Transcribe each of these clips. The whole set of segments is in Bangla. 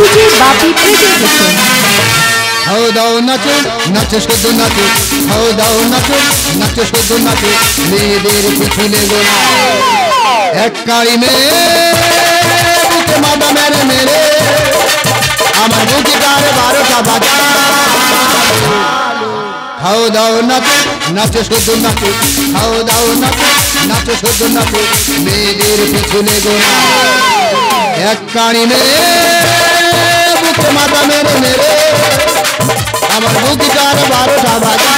ডিজে বাপি প্রেজেন্টেশন। খাও দাও নাচো নাচো শুধু নাচো, খাও দাও নাচো নাচো শুধু নাচো, মেয়েদের পিছু লেগো না। এক কারি মেয়ে বুকে মাথা মেরে মেরে আমার বুকে তার 12টা বাজা। খাও দাও নাচো নাচো শুধু নাচো, খাও দাও নাচো নাচো শুধু নাচো, মেয়েদের পিছু লেগো না। এক কারি মেয়ে বুকে মাথা মেরে মেরে আমার বুকে তার 12টা বাজা।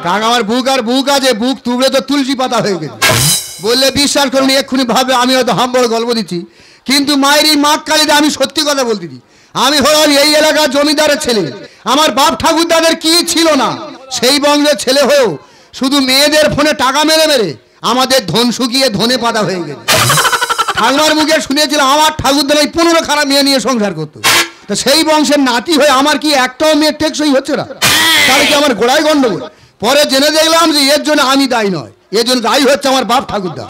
কারণ আমার বুক আর বুক আছে, বুক তুবড়ে তো তুলসী পাতা হয়ে গেছে। বললে বিশ্বাস করুন, এক্ষুনি ভাবে আমি হয়তো হাম্বল গল্প দিচ্ছি, কিন্তু মায়ের এই মাক কালীতে আমি সত্যি কথা বলতেছি। আমি হলাম এই এলাকার জমিদারের ছেলে। আমার বাপ ঠাকুরদাদের কি ছিল না, সেই বংশের ছেলে হয়েও শুধু মেয়েদের ফোনে টাকা মেরে মেরে আমাদের ধন শুকিয়ে ধনে পাতা হয়ে গেছে। ঠাকুমার মুখে শুনেছিলাম আমার ঠাকুরদার এই 15 খারাপ মেয়ে নিয়ে সংসার করতো। তো সেই বংশের নাতি হয়ে আমার কি একটাও মেয়ের টেকসই হচ্ছে না? তাহলে কি আমার গোড়ায় গন্ডগোল? পরে জেনে দেখলাম যে এর জন্য আমি দায়ী নয়, এর জন্য দায়ী হচ্ছে আমার বাপ ঠাকুরদা।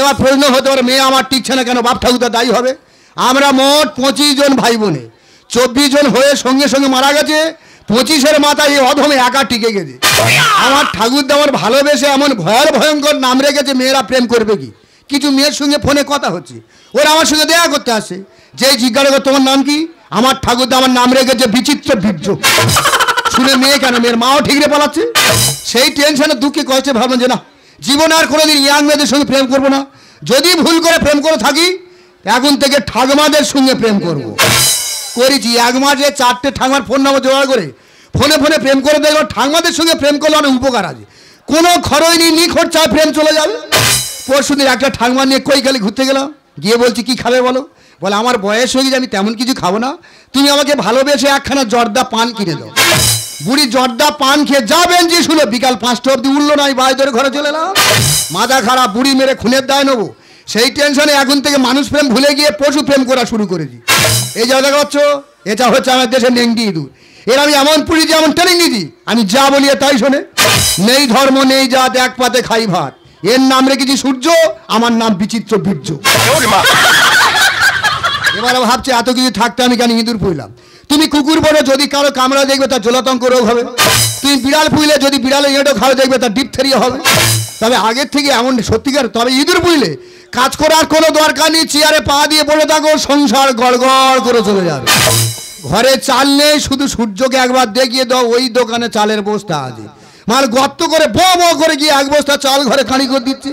এবার প্রশ্ন হতে পারে, মেয়ে আমার টিকছে না কেন, বাপ ঠাকুরদা দায়ী হবে? আমরা মোট 25 জন ভাই বোনে, 24 জন হয়ে সঙ্গে সঙ্গে মারা গেছে। 25-এর মাথায় এই অধমে একা টিকে গেছে। আমার ঠাকুরদা আমার ভালোবেসে এমন ভয়ঙ্কর নাম রেখেছে, মেয়েরা প্রেম করবে কি? কিছু মেয়ের সঙ্গে ফোনে কথা হচ্ছে, ওরা আমার সঙ্গে দেখা করতে আসে, যেই জিজ্ঞাসা করে তোমার নাম কি, আমার ঠাকুরদা আমার নাম রেখেছে বিচিত্র বীর্য। শুনে মেয়ে কেন, মেয়ের মাও ঠিকরে পালাচ্ছে। সেই টেনশনে দুঃখে কষ্টে ভাবলাম যে না, জীবনে আর কোনোদিন ইয়াং মেয়েদের সঙ্গে প্রেম করবো না। যদি ভুল করে প্রেম করে থাকি, এখন থেকে ঠাকুমাদের সঙ্গে প্রেম করব। করেছি 1 মাসে 4টে ঠাকুমার ফোন নাম্বার জোগাড় করে ফোনে ফোনে প্রেম করে দেখলাম ঠাকুমাদের সঙ্গে প্রেম করলে অনেক উপকার আছে, কোনো খরচ নেই, নি খরচায় প্রেম চলে যাবে। পরশুদিন একটা ঠাকুমা নিয়ে কৈকালি ঘুরতে গেলাম, গিয়ে বলছি কি খাবে বলো? বলে আমার বয়স হয়ে গেছে, আমি তেমন কিছু খাবো না, তুমি আমাকে ভালোবেসে একখানা জর্দা পান কিনে দাও। বুড়ি জর্দা পান খেয়ে যা বেঞ্চি শুলো, বিকাল 5টা অব্দি উঠলো না, বাড়ি ধরে ঘরে চলে এলাম। মাথা খারাপ, বুড়ি মেরে খুনের দায় নেবো, সেই টেনশনে এখন থেকে মানুষ প্রেম ভুলে গিয়ে পশু প্রেম করা শুরু করেছি। এই যা দেখা পাচ্ছ, এটা হচ্ছে আমার দেশের নেংটি ইঁদুর। এর আমি এমন পুরি যে এমন ট্রেনিং দিয়েছি, আমি যা বলি তাই শোনে। নেই ধর্ম নেই জাত, এক পাতে খাই ভাত। এর নাম রেখেছি সূর্য, আমার নাম বিচিত্র বীর্য। এবার ভাবছে এত কিছু থাকতে আমি কেন ইঁদুর পুইলাম। তুমি কুকুর বলে যদি কারো কামড়া দেখবে তার জলাতঙ্ক রোগ হবে। তুমি বিড়াল পুইলে যদি বিড়ালে এঁটো খাওয়া দেখবে তার ডিপথেরিয়া হবে। তবে আগের থেকে এমন সত্যিকার, তবে ইঁদুর পুইলে কাজ করার কোনো দরকার নেই, চেয়ারে পা দিয়ে বসে থাকো, সংসার গড়গড় করে চলে যাবে। ঘরে চাল নেই, শুধু সূর্যকে একবার দেখিয়ে দাও, ওই দোকানে চালের বস্তা আছে, মাল গর্ত করে ব করে গিয়ে 1 বস্তা চাল ঘরে খালি করে দিচ্ছে।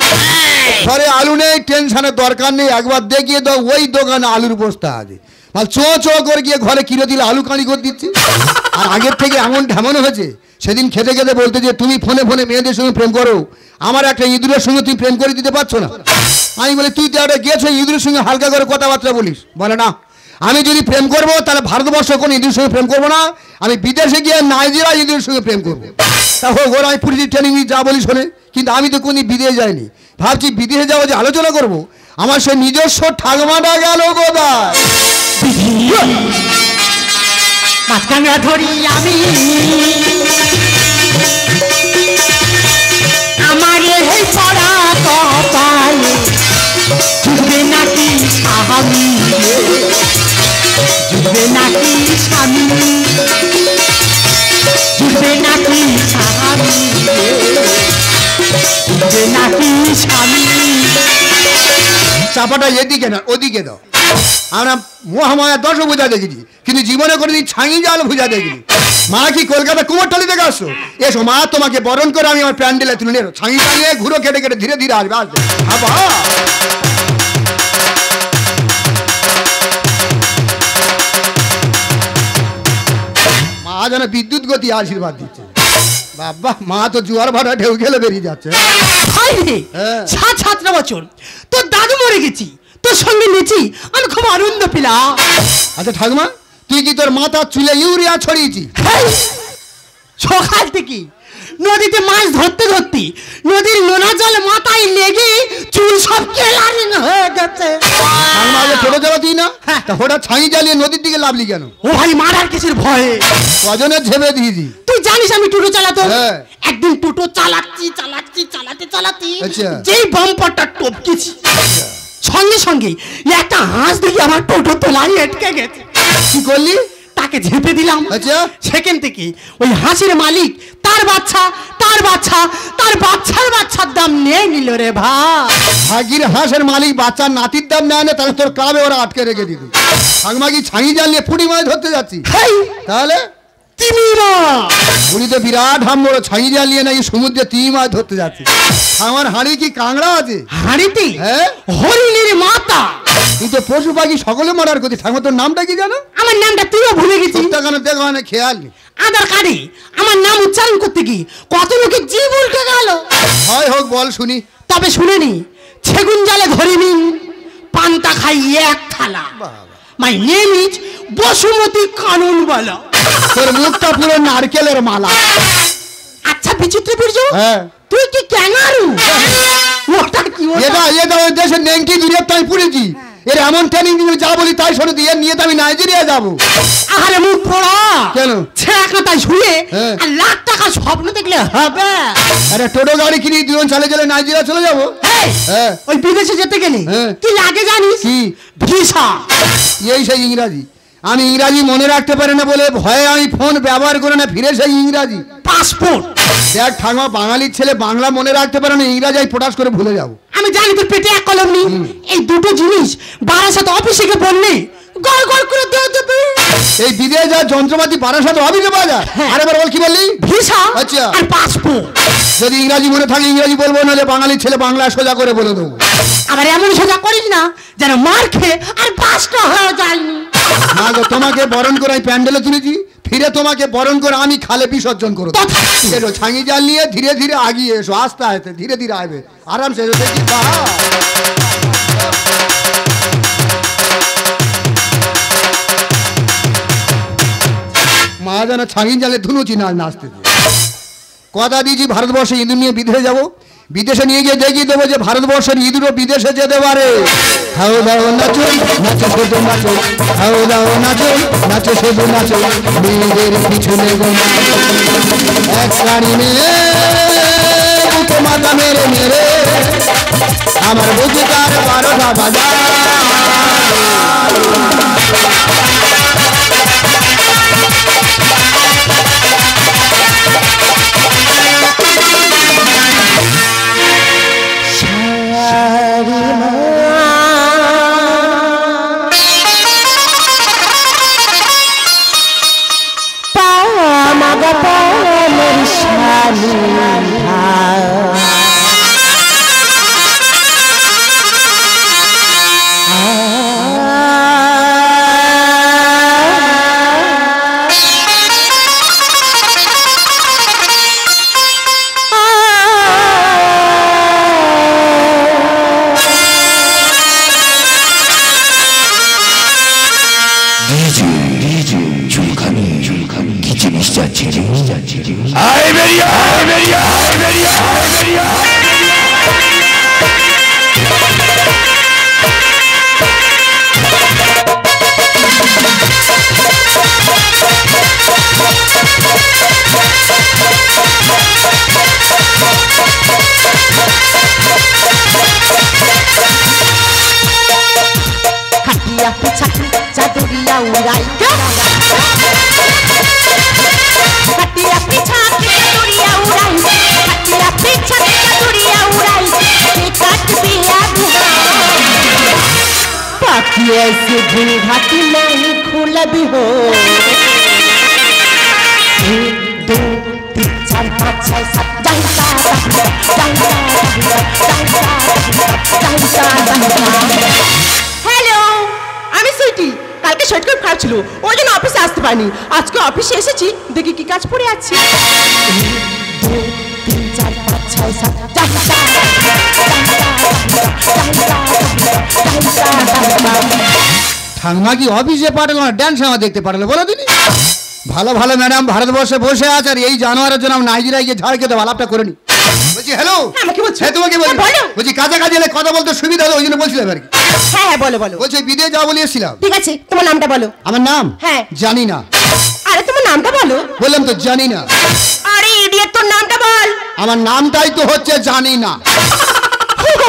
ঘরে আলু নেই, টেনশনের দরকার নেই, একবার দেখিয়ে দাও, ওই দোকানে আলুর বস্তা আছে, মাল চো করে গিয়ে ঘরে কিনে দিলে আলু কাঁড়ি করে দিচ্ছে। আর আগের থেকে এমন হয়েছে, সেদিন খেতে খেতে বলতে যে তুমি ফোনে ফোনে মেয়েদের সঙ্গে প্রেম করো, আমার একটা ইঁদুরের সঙ্গে তুমি প্রেম করে দিতে পারছো না। আমি বলি তুই তো একটা গেছো ইঁদুরের সঙ্গে হালকা করে কথাবার্তা বলিস। বলে না, আমি যদি প্রেম করবো তাহলে ভারতবর্ষ কোনো ইঁদুরের সঙ্গে প্রেম করবো না, আমি বিদেশে গিয়ে নাইজেরিয়া ইঁদুরের সঙ্গে প্রেম করবো। তা হোক, ওরা আমি পুলিশ ট্রেনিং যা বলি শোনে, কিন্তু আমি তো কোনদিন বিদেশে যাইনি। ভাবছি বিদেশে যাবো যে আলোচনা করবো, আমার সে নিজস্ব ঠাকুমাটা গেল কোথায়? মাঝখানে ধরি আমি আমার এই পড়া কপালে, জুড়বে নাকি স্বামী, জুড়বে নাকি স্বামী, জুড়বে নাকি স্বামী, জুড়বে নাকি স্বামী। চাপাটা এদিকে না ওদিকে দাও। আমরা মহামায়া 10 ভুজা দেখেছি, কিন্তু জীবনে কোনোদিন ছাঙি জাল ভুজা দেখিনি। মা কি কলকাতা কুমোরটলি থেকে আসছো? এসো মা, তোমাকে বরণ করে আমি আমার প্যান্ডেলে তুলে নেব। ছাঙি টাঙিয়ে ঘুরো কেটে কেটে ধীরে ধীরে আসবে আসবে। মা যেন বিদ্যুৎ গতি আশীর্বাদ দিচ্ছে। বাবা, মা তো জোয়ার ভাড়া ঢেউ খেলে বেরিয়ে যাচ্ছে। 7 বছর তোর দাদু মরে গেছি, তোর সঙ্গে নেছি, আমি খুব আনন্দ পেলাম। আচ্ছা ঠাকুমা, তুই কি তোর মাথার চুলে ইউরিয়া ছড়িয়েছি? সকাল থেকে নদীতে মাছ ধরতে ধরতে নদীর নোনা জল মাথায় লেগে চুল সব কেলারিং হয়ে গেছে। ছোট জ্বালাতি না, ওটা ছাই জ্বালিয়ে নদীর দিকে লাভলি কেন? ও ভাই, মারার কিসের ভয়ে? কজনের ঝেবে দিয়েছি। তুই জানিস আমি টোটো চালাতো? একদিন টোটো চালাতে চালাতে যেই বাম্পারটা টপকেছি, সঙ্গে সঙ্গে একটা হাঁস দেখি আমার টোটো তোলাই আটকে গেছে। কি করলি? তাকে ঝেপে দিলাম। আচ্ছা। সেখান থেকে ওই হাঁসের মালিক তার বাচ্চা তার বাচ্চার দাম নিয়ে নিল রে ভাই। ভাগির হাঁসের মালিক বাচ্চার নাতির দাম নেয় না, তাহলে তোর ক্লাবে ওরা আটকে রেখে দিত। ঠাকুমা কি ছাঙি জাল নিয়ে পুঁটি মাছ ধরতে যাচ্ছি? তাহলে উনি তো বিরাট হাম বড় ছাঙি জাল নিয়ে নাকি সমুদ্রে তিমি মাছ ধরতে যাচ্ছে। আমার হাঁড়ি কি কাঁকড়া আছে? হাঁড়িতে হ্যাঁ হরিণের মাথা। তুই তো পশু পাখি সকলে মারার করছিস। ঠাকুমা তোর নামটা কি জানো? আমার নামটা তুইও ভুলে গেছিস। কেন দেখো না খেয়াল নেই। আধার কার্ডে আমার নাম উচ্চারণ করতে কি কত লোকের জীব উল্টে গেল। হয় হোক বল শুনি। তবে শুনে নি, সেগুন জালে ধরে নিন, পান্তা খাই এক থালা। মাই নেম ইজ বসুমতী কানুন বলা। তোর মুখটা পুরো নারকেলের মালা। আচ্ছা বিচিত্র বীর্য, হ্যাঁ তুই কি ক্যাঙ্গারু? ওটা কি? এটা ওই দেশের নেংটি দুনিয়া তাই পুড়েছি। এর এমন ট্রেনিং দিয়ে যা বলি তাই শোনো, দিয়ে নিয়ে তো আমি নাইজেরিয়া যাবো। আরে মুখ পোড়া কেন? ছেঁড়া কাঁথায় শুয়ে আর লাখ টাকা স্বপ্ন দেখলে হবে? আরে টোটো গাড়ি কিনি দুজন চালে চালে নাইজেরিয়া চলে যাবো। হ্যাঁ ওই বিদেশে যেতে গেলে কি লাগে জানিস? কি? ভিসা। এই সেই ইংরাজি। আমি ইংরাজি মনে রাখতে পারি না বলে ভয়ে আমি ফোন ব্যবহার করে না, ফিরে সেই ইংরাজি। পাসপোর্ট। দেখ ঠাকুমা, বাঙালির ছেলে বাংলা মনে রাখতে পারে না, ইংরাজি আমি পটাশ করে ভুলে যাবো। আমি জানি তোর পেটে এক কলম নেই। এই দুটো জিনিস বারাসাত অফিসে গিয়ে বললি গড় গড় করে দিয়ে দেবে। এই বিদেশ যা যন্ত্রপাতি বারাসাত অফিসে পাওয়া যায়। আরেকবার বল, কি বললি? ভিসা আচ্ছা আর পাসপোর্ট। যদি ইংরাজি মনে থাকে ইংরাজি বলবো, নাহলে বাঙালির ছেলে বাংলা সোজা করে বলে দেবো। আবার এমন সোজা করিস না যেন মার খেয়ে আর পাঁচটা হয়ে যায়নি। না গো, তোমাকে বরণ করে আমি প্যান্ডেলে তুলেছি, ফিরে তোমাকে বরণ করে আমি খালে বিসর্জন করবো। এসো ছাঙি জাল নিয়ে ধীরে ধীরে আগিয়ে এসো, আস্তে আস্তে ধীরে ধীরে আসবে, আরামসে এসো। দেখি মা যেন ছাঙি জালে ধুনুচি না নাচতে। কথা দিয়েছি ভারতবর্ষে ইঁদুর নিয়ে বিদেশে যাবো। বিদেশে নিয়ে গিয়ে দেখিয়ে দেবো যে ভারতবর্ষের ইঁদুরও বিদেশে যেতে পারে। খাও দাও নাচো, নাচো শুধু নাচো, খাও দাও নাচো, নাচো শুধু নাচো, মেয়েদের পিছনে এক রানী মেয়ে বুকে মাথা মেরে মেরে আমার বুকে তার 12টা বাজা। ऐसे घाटी नहीं खुला भी हो 1 2 3 4 5 6 7 हेलो আমি সুইটি কালকে শর্টকাট খাওয়া ছিল ওই জন্য অফিসে আসতে পারিনি আজকে অফিসে এসেছি দেখি কি কাজ পড়ে আছে 1 2 3 4 5 6 ঠাকুমা কি অফিসে পাঠালো না ড্যান্স আমার দেখতে পাঠালো বলো দিনি ভালো ভালো ম্যাডাম ভারতবর্ষে বসে আছে আর এই জানোয়ারের জন্য নাইজেরিয়া গিয়ে ঝাড় খেতে আলাপটা করে নি বলছি হ্যালো আমাকে বলছো হ্যাঁ তোমাকে বলছি বলছি কাছাকাছি এলে কথা বলতে সুবিধা হলো ওই জন্য বলছিলাম আর কি হ্যাঁ হ্যাঁ বলো বলো বলছি বিদেশ যাওয়া বলে এসেছিলাম ঠিক আছে তোমার নামটা বলো আমার নাম হ্যাঁ জানি না আরে তোমার নামটা বলো বললাম তো জানি না আরে ইডিয়েট তোর নামটা বল আমার নামটাই তো হচ্ছে জানি না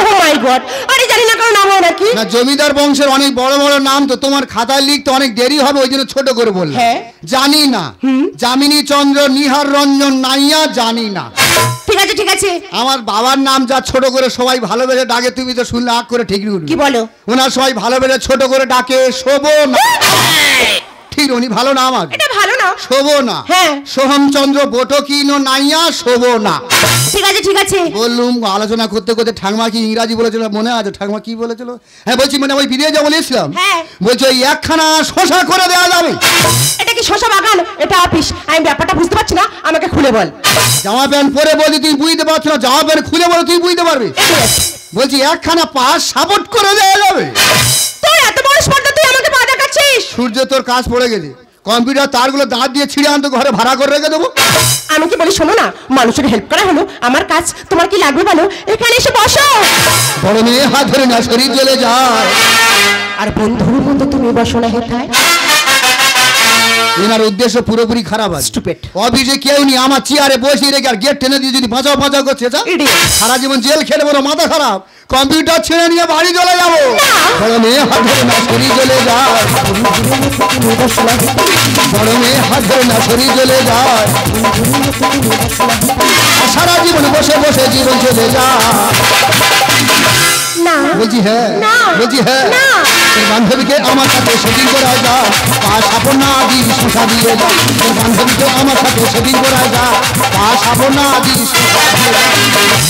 ও মাই গড আরে জানি না কোনো নাম হয় নাকি? না জমিদার বংশের অনেক বড় বড় নাম তো, তোমার খাতায় লিখতে অনেক দেরি হবে, ওই জন্য ছোট করে বললাম। হ্যাঁ। জানি না, যামিনী চন্দ্র নিহার রঞ্জন নাইয়া জানি না। ঠিক আছে ঠিক আছে। আমার বাবার নাম যা ছোট করে সবাই ভালোবেসে ডাকে, তুমি তো শুনলে আগ করে ঠিক কি বলো? ওনার সবাই ভালোবেসে ছোট করে ডাকে শোভনা। ঠিক উনি ভালো নাম আছে, এটা ভালো না? শোভনা। হ্যাঁ। সোহমচন্দ্র বটকিনো নাইয়া শোভনা। ঠিক আছে ঠিক আছে। বললুম আলোচনা করতে করতে ঠাকমা কি ইংরাজি বলেছিল মনে আছে? ঠাকমা কি বলেছিল? হ্যাঁ বলছি মানে ওই বিদেশে যা বলেছিলাম, হ্যাঁ। বলছি ওই একখানা শশা করে দেওয়া যাবে। এটা কি শশা বাগান? এটা অফিস। আমি ব্যাপারটা বুঝতে পারছি না, আমাকে খুলে বল। জামা প্যান্ট পরে বলছি তুই বুঝতে পারছো না, জামা প্যান্ট খুলে বলো তুই বুঝতে পারবি। বলছি একখানা পাস সাপোর্ট করে দেওয়া যাবে। তুই এত বড় স্পর্ধা, তুই আমাকে পা দেখাচ্ছিস? সূর্য তোর কাজ পড়ে গেছে, কম্পিউটার তারগুলো দাঁত দিয়ে ছিঁড়ে আনতো, ঘরে ভাড়া করে রেখে দেবো। আমি কি বলি শোনো না, মানুষের হেল্প করা হলো আমার কাজ, তোমার কি লাগবে বলো, এখানে এসে বসো। বড় মেয়ে হাত ধরে না শরীর চলে যায়। আর বন্ধুর মতো তুমি বসো না হেথায়। এনার উদ্দেশ্য পুরোপুরি খারাপ আছে। Stupid. অফিসে কেউ নেই, আমার চেয়ারে বসিয়ে রেখে আর গেট টেনে দিয়ে যদি বাঁচাও বাঁচাও করছে, Idiot. সারা জীবন জেল খেলে বলো, মাথা খারাপ। কম্পিউটার ছেড়ে নিয়ে বাড়ি চলে যাবো। বড় মেয়ে হাত ধরে না শরীর চলে যায়। বড় মেয়ে হাত ধরে না শরীর চলে যায়। সারা জীবন বসে বসে জীবন চলে যায়। না বলছি হ্যাঁ, না। বলছি হ্যাঁ। না। তোর বান্ধবীকে আমার সাথে সেদিন করা যায়, পা সাপনা আদি শোষা দিয়ে যায়। তোর বান্ধবীকে আমার সাথে সেদিন করা যায়, পা সাপনা আদি শোষা দিয়ে যায়।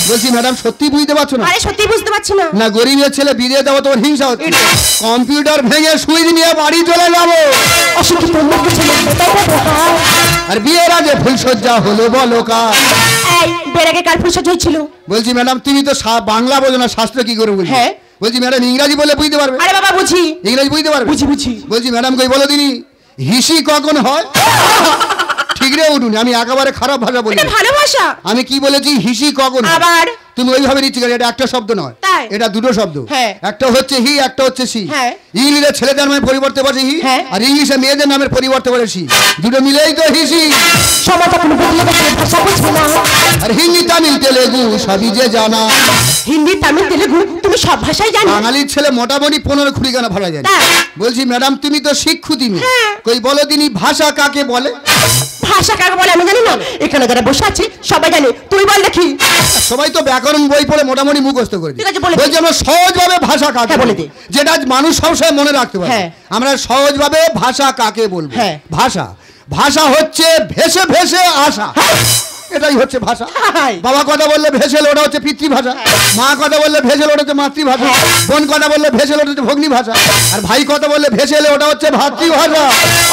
বলছি ম্যাডাম সত্যি বুঝতে পারছো না? আরে সত্যি বুঝতে পারছি না। না গরিবের ছেলে বিয়ে দেবো তোমার হিংসা হচ্ছে। কম্পিউটার ভেঙে সুইচ নিয়ে বাড়ি চলে যাবো। অশিক্ষিত লোক ছেলে কোথায় কোথায়। আর বিয়ের আগে ফুলসজ্জা হলো বলো কার? এই বেরাগে কার ফুসা হয়েছিল? বলছি ম্যাডাম তুমি তো বাংলা বোঝো না, শাস্ত্র কি করে বুঝি? হ্যাঁ। বলছি ম্যাডাম ইংরাজি বলে বুঝতে পারবে? আরে বাবা বুঝি। ইংরাজি বুঝতে পারবে? বুঝি বুঝি। বলছি ম্যাডাম কই বলো দিনি হিসি কখন হয়? ঠিক রে উঠুন, আমি একেবারে খারাপ ভাষা বলি। এটা ভালো ভাষা। আমি কি বলেছি হিসি কখন হয়? আবার তুমি ওইভাবে নিচ্ছি কেন? এটা একটা শব্দ নয়, তাই? এটা দুটো শব্দ। হ্যাঁ। একটা হচ্ছে হি, একটা হচ্ছে সি। হ্যাঁ। ইংলিশে ছেলেদের নামের পরিবর্তে বসে হি, হ্যাঁ। আর ইংলিশে মেয়েদের নামের পরিবর্তে বলে সি। দুটো মিলেই তো হিসি। সমাজে কোনো বদলে গেছে, ভাষা বুঝবে না। আর হিন্দি তামিল তেলেগু সবই যে জানা। হিন্দি তামিল তেলেগু তুমি সব ভাষাই জানো। বাঙালির ছেলে মোটামুটি 15 কুড়ি গানা ভাড়া যায়। তাই? বলছি ম্যাডাম তুমি তো শিক্ষিত মেয়ে, হ্যাঁ। কই বলো দিনি ভাষা কাকে বলে? ভাষা কাকে বলে আমি জানি না, এখানে যারা বসে আছে সবাই জানে, তুই বল দেখি। সবাই তো ব্যাকরণ বই পড়ে মোটামুটি মুখস্থ করে ঠিক আছে, বলে দে। বলছি আমরা সহজভাবে ভাষা কাকে হ্যাঁ, বলে বলে, দে। যেটা মানুষ সবসময় মনে রাখতে পারে। হ্যাঁ। আমরা সহজভাবে ভাষা কাকে বলবো? হ্যাঁ। ভাষা, ভাষা হচ্ছে ভেসে ভেসে আসা। এটাই হচ্ছে ভাষা। হাই। বাবা কথা বললে ভেসেল, ওটা হচ্ছে পিতৃভাষা। মা কথা বললে ভেসেল, ওটা হচ্ছে মাতৃভাষা। বোন কথা বললে ভেসেল, ওটা হচ্ছে ভগ্নী ভাষা। আর ভাই কথা বললে ভেসেলে, ওটা হচ্ছে ভাতৃভাষা।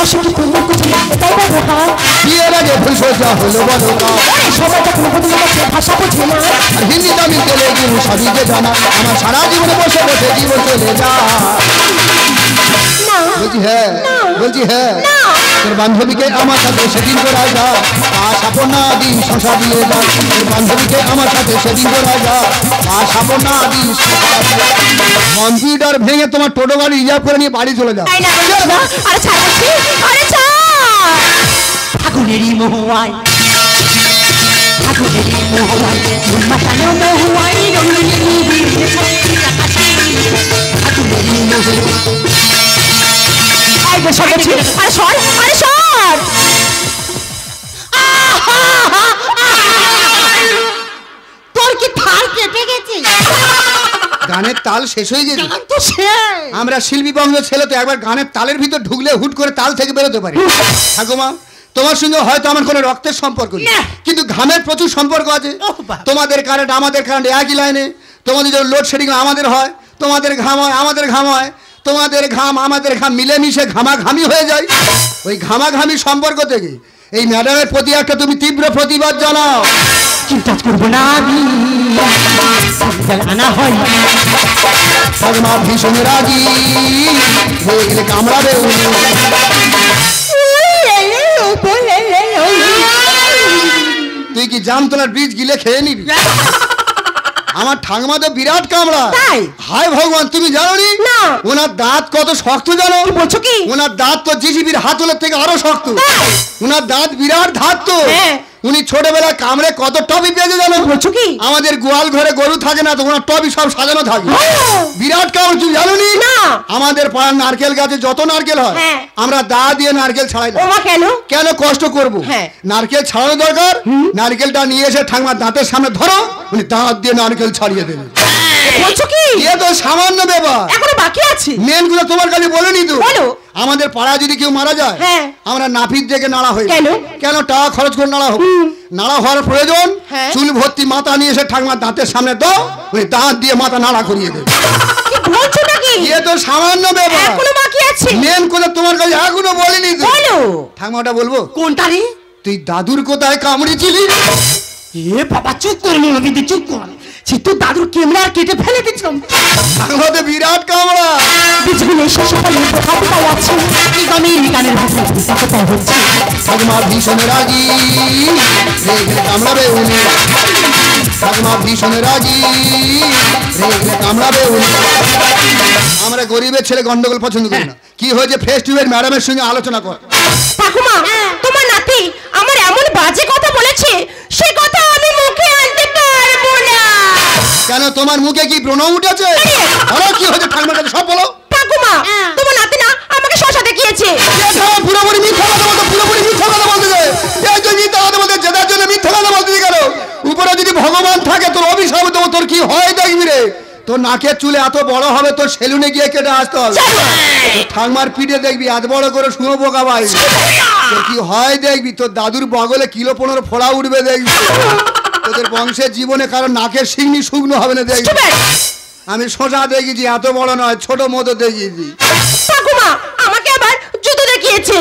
অশিক্ষিত লোক ছেলে কোথায় কোথায়। বিয়ের আগে ফুলসজ্জা হলো বলো কার? সমাজে কোনো বদলে গেছে, ভাষা বুঝবে না। আর হিন্দি তামিল তেলেগু সবই যে জানা। আমার সারা জীবনে বসে বসে জীবন চলে যায়। না বলছি হ্যাঁ, বলছি হ্যাঁ। তোর বান্ধবীকে আমার সাথে সেদিন করা যায়, পা সাপনা দিন শশা দিয়ে যায়। তোর বান্ধবীকে আমার সাথে সেদিন করা যায়, পা সাপনা দিন শশা দিয়ে যায়। কম্পিউটার ভেঙে তোমার টোটো গাড়ি রিজার্ভ করে নিয়ে বাড়ি চলে যাও। তাই না বলছিস না? আরে ছাড় বলছি, আরে ছাড়। ফাগুনেরই মহুয়ায়, ফাগুনেরই মহুয়ায়, উন্মাতানো মহুয়ায়, রঙিনী নিবিড় ছত্রিশ আকাশে। ফাগুনেরই মহুয়ায়। এই বেশ বলছি, আরে সর, আরে সর। তোর কি থাল কেটে গেছে? গানের তাল শেষ হয়ে গেছে। গান তো শেষ। আমরা শিল্পী বংশের ছেলে তো একবার গানের তালের ভিতর ঢুকলে হুট করে তাল থেকে বেরোতে পারি। ঠাকুমা তোমার সঙ্গে হয়তো আমার কোনো রক্তের সম্পর্ক নেই, না। কিন্তু ঘামের প্রচুর সম্পর্ক আছে। ওহ বাবা। তোমাদের কারেন্ট আমাদের কারেন্ট একই লাইনে। তোমাদের যখন লোডশেডিং আমাদের হয়, তোমাদের ঘাম হয় আমাদের ঘাম হয়, তোমাদের ঘাম আমাদের ঘাম মিলেমিশে ঘামাঘামি হয়ে যায়। ওই ঘামাঘামি সম্পর্ক থেকে এই ম্যাডামের প্রতি একটা তুমি তীব্র প্রতিবাদ জানাও। চিন্তা করবো না আমি, আনা হয়। ঠাকুমা ভীষণ রাজি হয়ে গেলে কামড়াবে উনি। তুই কি জামতলার বীজ গিলে খেয়ে নিবি? আমার ঠাকুমা তো বিরাট কামড়া। তাই? হায় ভগবান, তুমি জানো নি? না। ওনার দাঁত কত শক্ত জানো? কি বলছো কি? ওনার দাঁত তো জিসিবির হাতলের থেকে আরো শক্ত। তাই? ওনার দাঁত বিরাট ধাত তো। হ্যাঁ। উনি ছোটবেলায় কামড়ে কত টবি পেয়েছে জানো? বলছো কি? আমাদের গোয়াল ঘরে গরু থাকে না তো ওনার টবি সব সাজানো থাকে। বিরাট কামড়, তুমি জানো নি? না। আমাদের পাড়ার নারকেল গাছে যত নারকেল হয় হ্যাঁ। আমরা দা দিয়ে নারকেল ছাড়াই না। ওমা কেন? কেন কষ্ট করব? হ্যাঁ। নারকেল ছাড়ানো দরকার। নারকেলটা নিয়ে এসে ঠাকুমার দাঁতের সামনে ধরো, উনি দাঁত দিয়ে নারকেল ছাড়িয়ে দেবে। বলছো কি? এ তো সামান্য ব্যাপার, এখনো বাকি আছে। মেন গুলো তোমার কাছে বলেনি তো। বলো। আমাদের পাড়ায় যদি কেউ মারা যায় হ্যাঁ। আমরা নাপিত থেকে নাড়া হই। কেন? কেন টাকা খরচ করে নাড়া হোক? নাড়া হওয়ার প্রয়োজন। হ্যাঁ। চুল ভর্তি মাথা নিয়ে এসে ঠাকুমার দাঁতের সামনে দাও, ওই দাঁত দিয়ে মাথা নাড়া করিয়ে দেবে। কি বলছো নাকি? এ তো সামান্য ব্যাপার, এখনো বাকি আছে। মেন করে তোমার কাছে এখনো বলিনি তো। বলো। ঠাকুমাটা বলবো? কোনটা রে? তুই দাদুর কোথায় কামড়েছিলি? এ বাবা চুপ কর মনোবিদ, চুপ কর। সে তো দাদুর ক্যামেরা কেটে ফেলে দিচ্ছিলাম। ঠাকুমাতে বিরাট কামড়া। বিজগুলো শেষ হলে কোথাও পাওয়া আছে। আমি গানের ভাষা কোথায় হচ্ছে। ঠাকুমা ভীষণ রাগী, রেখে কামড়াবে উনি। ঠাকুমা ভীষণ রাগী, রেখে কামড়াবে উনি। আমরা গরিবের ছেলে গন্ডগোল পছন্দ করি না। কি হয়েছে ফেস টু ফেস ম্যাডামের সঙ্গে আলোচনা কর। ঠাকুমা, তোমার নাতি আমার এমন বাজে কথা বলেছে, সে কথা আমি মুখে আনতে পারবো না। কেন তোমার মুখে কি ব্রণ উঠেছে? বলো কি হয়েছে ঠাকুমার কাছে সব বলো। ঠাকুমা, তোমার নাতি না আমাকে শশা দেখিয়েছে। পুরোপুরি মিথ্যা কথা বলতো, পুরোপুরি মিথ্যা কথা বলতে যে এই যে মিথ্যা কথা বলতে জেদার জন্য মিথ্যা কথা বলতে গেল। উপরে যদি ভগবান থাকে তোর অভিশাপ দেবো, তোর কি হয় দেখবি রে। তোর নাকের চুলে এত বড় হবে তোর সেলুনে গিয়ে কেটে আসতে হবে। ঠাকমার পিঠে দেখবি এত বড় করে শুঁয়ো পোকা ভাই, তোর কি হয় দেখবি। তোর দাদুর বগলে কিলো 15 ফোড়া উঠবে দেখবি। তোদের বংশের জীবনে কারণ নাকের সিংনি শুকনো হবে না দেখবি। আমি সোজা দেখেছি, এত বড় নয়, ছোট মতো দেখিয়েছি। ঠাকুমা আমাকে আবার জুতো দেখিয়েছে।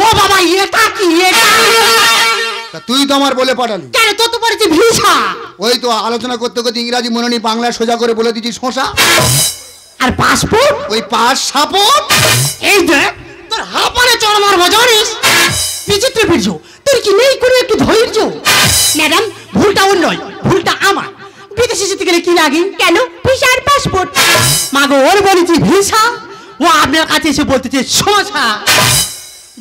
ও বাবা, এটা কি? তা তুই তো আমার বলে পাঠালি কেন? তো তো পড়েছে ভিসা। ওই তো আলোচনা করতে করতে ইংরাজি মনে নেই, বাংলায় সোজা করে বলে দিচ্ছি শোষা। আর পাসপোর্ট? ওই পাস সাপোর্ট। এই দেখ তোর হাঁপানে চড় মারবো জানিস। বিচিত্র বীর্য, তোর কি নেই কোনো একটু ধৈর্য? ম্যাডাম, ভুলটা ওর নয়, ভুলটা আমার। বিদেশে যেতে গেলে কি লাগে? কেন? ভিসা আর পাসপোর্ট। মাগো, ওর বলেছি ভিসা, ও আপনার কাছে এসে বলতেছে শোষা।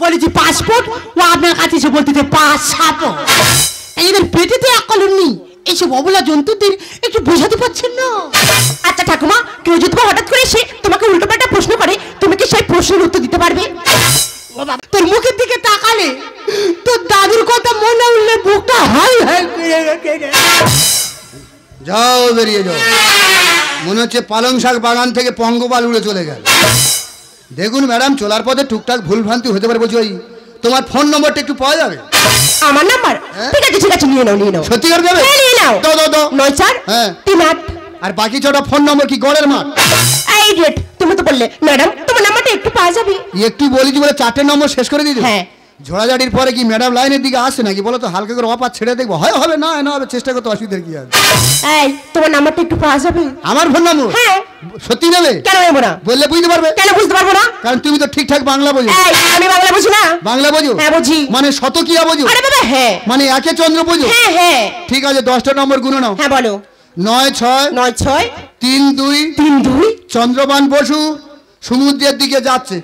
বলেছি পাসপোর্ট, ও আপনার কাছে এসে বলতেছে পাস সাপোর্ট। এদের পেটেতে আক্কল নেই, এইসব অবলা জন্তুদের একটু বোঝাতে পারছেন না। আচ্ছা ঠাকুমা, কেউ যদি হঠাৎ করে এসে তোমাকে উল্টোপাল্টা প্রশ্ন করে, তুমি কি সেই প্রশ্নের উত্তর দিতে পারবে? ও বাবা, তোর মুখের দিকে তাকালে তোর দাদুর কথা মনে উঠলে বুকটা হাই হাই করে গেছে। যাও বেরিয়ে যাও, মনে হচ্ছে পালং শাক বাগান থেকে পঙ্গপাল উড়ে চলে গেল। দেখুন ম্যাডাম, চলার পথে টুকটাক ভুলভ্রান্তি হতে পারে, বলছি ওই তোমার ফোন নম্বরটা একটু পাওয়া যাবে? আমার নাম্বার? ঠিক আছে ঠিক আছে, নিয়ে নাও নিয়ে নাও। সত্যি করে দেবে? হ্যাঁ, নিয়ে নাও। দাও দাও দাও। 94 হ্যাঁ 38। আর বাকি 6টা ফোন নম্বর কি গড়ের মাঠ? এই ডেট, তুমি তো বললে ম্যাডাম তোমার নাম্বারটা একটু পাওয়া যাবে। একটু বলেছি বলে 4টে নম্বর শেষ করে দিয়েছি। হ্যাঁ। ঝোড়াঝাড়ির পরে কি ম্যাডাম লাইনের দিকে আসছে নাকি বলো তো? হালকা করে অপার ছেড়ে দেখবো, হয় হবে না না হবে, চেষ্টা করতে অসুবিধার কি আছে? এই তোমার নাম্বারটা একটু পাওয়া যাবে? আমার ফোন নম্বর? হ্যাঁ। সত্যি নেবে? কেন নেবো না? বললে বুঝতে পারবে। কেন বুঝতে পারবো না? কারণ তুমি তো ঠিকঠাক বাংলা বোঝো। এই আমি বাংলা বুঝি না। বাংলা বোঝো? হ্যাঁ বুঝি। মানে শতকিয়া বোঝো? আরে বাবা হ্যাঁ। মানে একে চন্দ্র বোঝো? হ্যাঁ হ্যাঁ। ঠিক আছে, 10টা নম্বর গুনে নাও। হ্যাঁ বলো। 9 6 9 6 3 2 3 2। চন্দ্রবান বসু সমুদ্রের দিকে যাচ্ছে।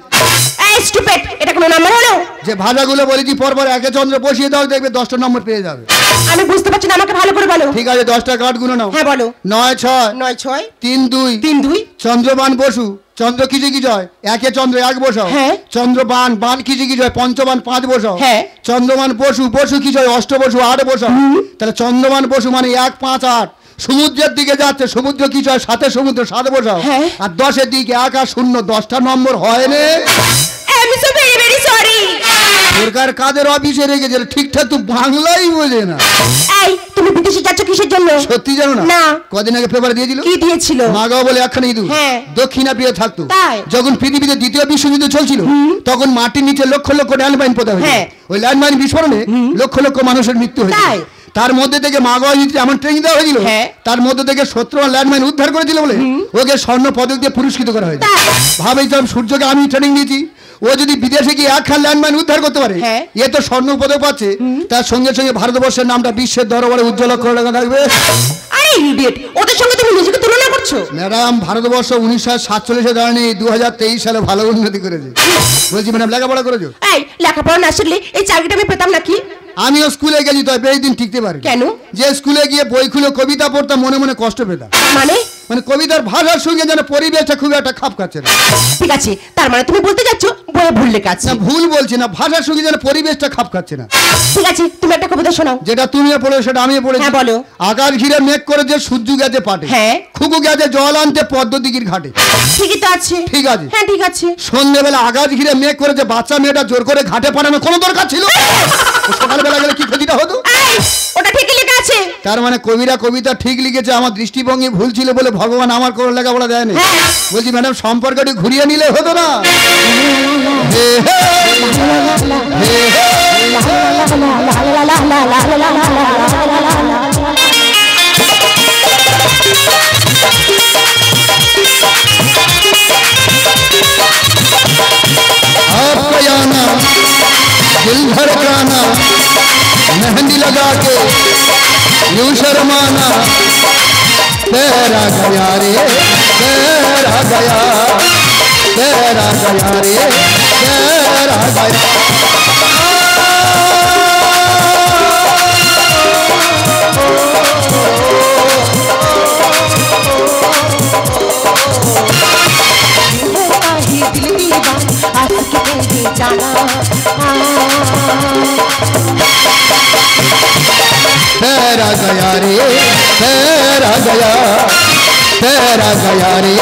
এই স্টুপিড, এটা কোনো নাম্বার হলো? যে ভাষাগুলো বলেছি পরপর একে চন্দ্র বসিয়ে দাও, দেখবে 10টা নম্বর পেয়ে যাবে। আমি বুঝতে পারছি না, আমাকে ভালো করে বলো। ঠিক আছে, 10টা কার্ড গুনে নাও। হ্যাঁ বলো। 9 6 9 6 3 2 3 2। চন্দ্রবান বসু, চন্দ্র কিসে কি জয়, একে চন্দ্র 1 বসাও। হ্যাঁ। চন্দ্রবান বান কিসে কি জয়, পঞ্চবান 5 বসাও। হ্যাঁ। চন্দ্রবান বসু, বসু কি জয়, অষ্ট বসু 8 বসাও। তাহলে চন্দ্রবান বসু মানে 1 5 8। সমুদ্রের দিকে যাচ্ছে, সমুদ্র কি জয়, 7 সমুদ্র 7 বসাও। হ্যাঁ। আর 10-এর দিকে 1 আর 0, 10টা নম্বর হয় না। আমি সো ভেরি ভেরি সরি। সরকার কাদের অফিসে রেখেছে, ঠিকঠাক তো বাংলাই বোঝে না। এই তুমি বিদেশে যাচ্ছ কিসের জন্য? সত্যি জানো না? না। কদিন আগে পেপারে দিয়েছিল। কি দিয়েছিল? মাগাও বলে একখানে ইঁদুর হ্যাঁ। দক্ষিণ আফ্রিকা থাকতো। তাই? যখন পৃথিবীতে দ্বিতীয় বিশ্বযুদ্ধ চলছিল তখন মাটির নিচে লক্ষ লক্ষ ল্যান্ডমাইন পোতা হয়েছে। হ্যাঁ। ওই ল্যান্ডমাইন বিস্ফোরণে লক্ষ লক্ষ মানুষের মৃত্যু হয়েছে। তাই? তার মধ্যে থেকে মাগাও ইঁদুরকে এমন ট্রেনিং দেওয়া হয়েছিল, হ্যাঁ। তার মধ্যে থেকে 17 ল্যান্ডমাইন উদ্ধার করেছিল বলে ওকে স্বর্ণ পদক দিয়ে পুরস্কৃত করা হয়েছে। তাই? ভাবেছিলাম সূর্যকে আমি ট্রেনিং দিয়েছি, ও যদি বিদেশে গিয়ে 1 খান ল্যান্ডমাইন উদ্ধার করতে পারে, হ্যাঁ। এ তো স্বর্ণ পদক পাচ্ছে, তার সঙ্গে সঙ্গে ভারতবর্ষের নামটা বিশ্বের দরবারে উজ্জ্বল করে রাখা থাকবে। আরে ইডিয়েট, ওদের সঙ্গে তুমি নিজেকে তুলনা করছো? ম্যাডাম, ভারতবর্ষ 1947-এ দাঁড়ানি 2023 সালে ভালো উন্নতি করেছে। বলছি ম্যাডাম, লেখাপড়া করেছো? এই লেখাপড়া না শিখলে এই চাকরিটা আমি পেতাম নাকি? আমিও স্কুলে গেছি তো বেশি দিন টিকতে পারি। কেন? যে স্কুলে গিয়ে বই খুলে কবিতা পড়তাম মনে মনে কষ্ট পেতাম। মানে? মানে কবিতার ভাষার সঙ্গে যেন পরিবেশটা খুব একটা খাপ খাচ্ছে না। ঠিক আছে, তার মানে তুমি বলতে যাচ্ছ বইয়ে ভুল লেখা আছে। না ভুল বলছি না, ভাষার সঙ্গে যেন পরিবেশটা খাপ খাচ্ছে না। ঠিক আছে, তুমি একটা কবিতা শোনাও। যেটা তুমিও পড়ো সেটা আমিও পড়েছি। হ্যাঁ বলো। আকাশ ঘিরে মেঘ করে যে সূর্য গেছে পাটে, হ্যাঁ। খুকু গেছে জল আনতে পদ্ম দিঘির ঘাটে। ঠিকই তো আছে। ঠিক আছে। হ্যাঁ ঠিক আছে। সন্ধ্যেবেলা আকাশ ঘিরে মেঘ করে যে বাচ্চা মেয়েটা জোর করে ঘাটে পাঠানো কোনো দরকার ছিল? সকালবেলা গেলে কি ক্ষতিটা হতো? এই, ওটা ঠিকই লেখা আছে। তার মানে কবিরা কবিতা ঠিক লিখেছে, আমার দৃষ্টিভঙ্গি ভুল ছিল বলে ভগবান আমার কোনো লেখাপড়া দেয়নি। বলছি ম্যাডাম সম্পর্কটি ঘুরিয়ে নিলে হতো না? হে হে, হে হে। आपका आना दिल धड़काना, मेहंदी लगा के यूं शर्माना, तेरा गया रे तेरा गया, तेरा गया रे तेरा गया। तेरा गया रे तेरा गया, तेरा गया रे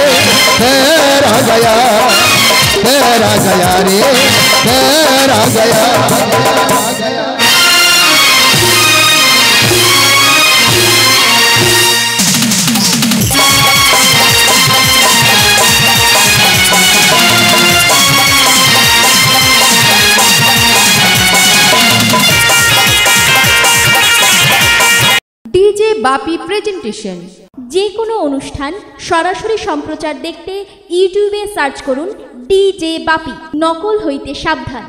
तेरा गया, तेरा गया रे तेरा गया। ডিজে বাপি প্রেজেন্টেশন। যে কোনো অনুষ্ঠান সরাসরি সম্প্রচার দেখতে ইউটিউবে সার্চ করুন ডিজে বাপি। নকল হইতে সাবধান।